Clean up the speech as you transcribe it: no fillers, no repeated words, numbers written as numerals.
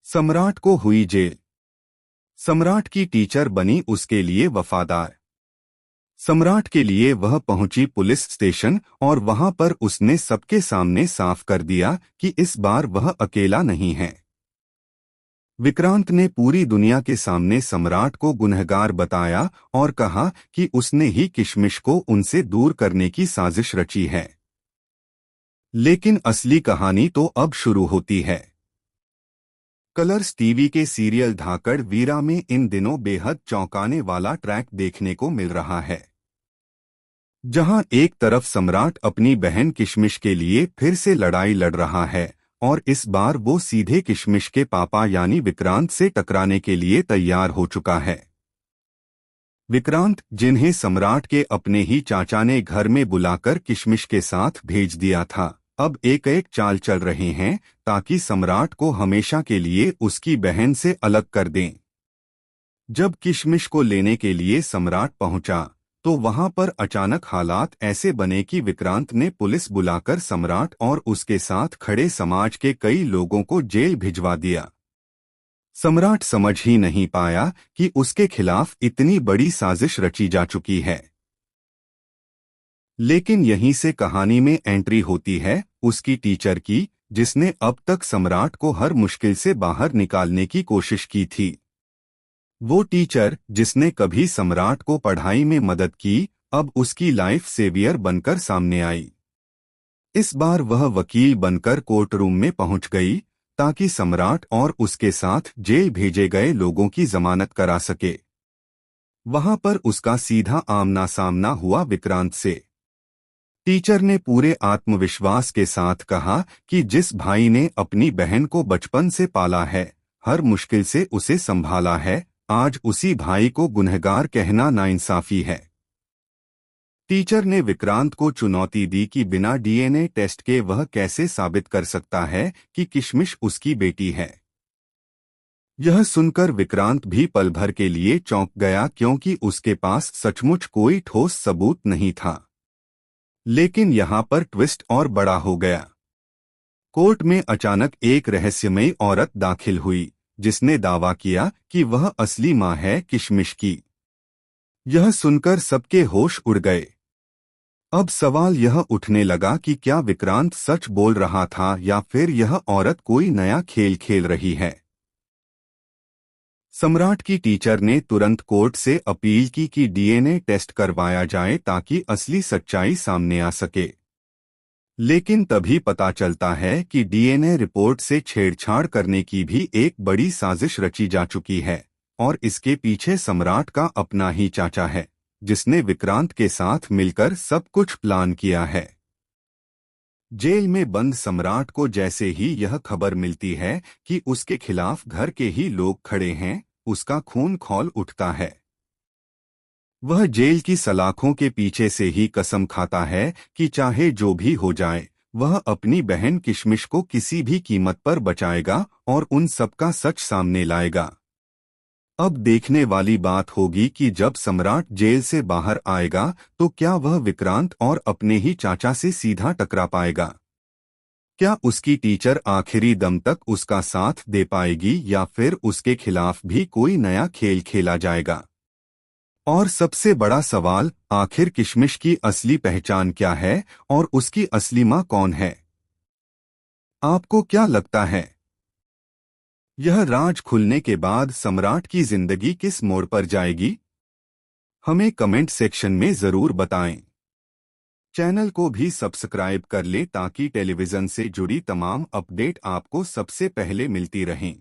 सम्राट को हुई जेल। सम्राट की टीचर बनी उसके लिए वफादार। सम्राट के लिए वह पहुंची पुलिस स्टेशन और वहां पर उसने सबके सामने साफ कर दिया कि इस बार वह अकेला नहीं है। विक्रांत ने पूरी दुनिया के सामने सम्राट को गुनहगार बताया और कहा कि उसने ही किशमिश को उनसे दूर करने की साजिश रची है। लेकिन असली कहानी तो अब शुरू होती है। कलर्स टीवी के सीरियल धाकड़ वीरा में इन दिनों बेहद चौंकाने वाला ट्रैक देखने को मिल रहा है, जहां एक तरफ सम्राट अपनी बहन किशमिश के लिए फिर से लड़ाई लड़ रहा है और इस बार वो सीधे किशमिश के पापा यानी विक्रांत से टकराने के लिए तैयार हो चुका है। विक्रांत, जिन्हें सम्राट के अपने ही चाचा ने घर में बुलाकर किशमिश के साथ भेज दिया था, अब एक एक चाल चल रहे हैं ताकि सम्राट को हमेशा के लिए उसकी बहन से अलग कर दें। जब किशमिश को लेने के लिए सम्राट पहुंचा तो वहां पर अचानक हालात ऐसे बने कि विक्रांत ने पुलिस बुलाकर सम्राट और उसके साथ खड़े समाज के कई लोगों को जेल भिजवा दिया। सम्राट समझ ही नहीं पाया कि उसके खिलाफ इतनी बड़ी साजिश रची जा चुकी है। लेकिन यहीं से कहानी में एंट्री होती है उसकी टीचर की, जिसने अब तक सम्राट को हर मुश्किल से बाहर निकालने की कोशिश की थी। वो टीचर जिसने कभी सम्राट को पढ़ाई में मदद की, अब उसकी लाइफ सेवियर बनकर सामने आई। इस बार वह वकील बनकर कोर्ट रूम में पहुंच गई ताकि सम्राट और उसके साथ जेल भेजे गए लोगों की जमानत करा सके। वहां पर उसका सीधा आमना सामना हुआ विक्रांत से। टीचर ने पूरे आत्मविश्वास के साथ कहा कि जिस भाई ने अपनी बहन को बचपन से पाला है, हर मुश्किल से उसे संभाला है, आज उसी भाई को गुनहगार कहना नाइंसाफी है। टीचर ने विक्रांत को चुनौती दी कि बिना डीएनए टेस्ट के वह कैसे साबित कर सकता है कि किशमिश उसकी बेटी है। यह सुनकर विक्रांत भी पल भर के लिए चौंक गया, क्योंकि उसके पास सचमुच कोई ठोस सबूत नहीं था। लेकिन यहाँ पर ट्विस्ट और बड़ा हो गया। कोर्ट में अचानक एक रहस्यमयी औरत दाखिल हुई, जिसने दावा किया कि वह असली मां है किशमिश की। यह सुनकर सबके होश उड़ गए। अब सवाल यह उठने लगा कि क्या विक्रांत सच बोल रहा था या फिर यह औरत कोई नया खेल खेल रही है। सम्राट की टीचर ने तुरंत कोर्ट से अपील की कि डीएनए टेस्ट करवाया जाए ताकि असली सच्चाई सामने आ सके। लेकिन तभी पता चलता है कि डीएनए रिपोर्ट से छेड़छाड़ करने की भी एक बड़ी साजिश रची जा चुकी है और इसके पीछे सम्राट का अपना ही चाचा है, जिसने विक्रांत के साथ मिलकर सब कुछ प्लान किया है। जेल में बंद सम्राट को जैसे ही यह खबर मिलती है कि उसके खिलाफ घर के ही लोग खड़े हैं, उसका खून खौल उठता है। वह जेल की सलाखों के पीछे से ही कसम खाता है कि चाहे जो भी हो जाए, वह अपनी बहन किशमिश को किसी भी कीमत पर बचाएगा और उन सबका सच सामने लाएगा। अब देखने वाली बात होगी कि जब सम्राट जेल से बाहर आएगा तो क्या वह विक्रांत और अपने ही चाचा से सीधा टकरा पाएगा। क्या उसकी टीचर आखिरी दम तक उसका साथ दे पाएगी या फिर उसके खिलाफ भी कोई नया खेल खेला जाएगा। और सबसे बड़ा सवाल, आखिर किशमिश की असली पहचान क्या है और उसकी असली मां कौन है। आपको क्या लगता है, यह राज खुलने के बाद सम्राट की जिंदगी किस मोड़ पर जाएगी? हमें कमेंट सेक्शन में जरूर बताएं। चैनल को भी सब्सक्राइब कर लें ताकि टेलीविजन से जुड़ी तमाम अपडेट आपको सबसे पहले मिलती रहें।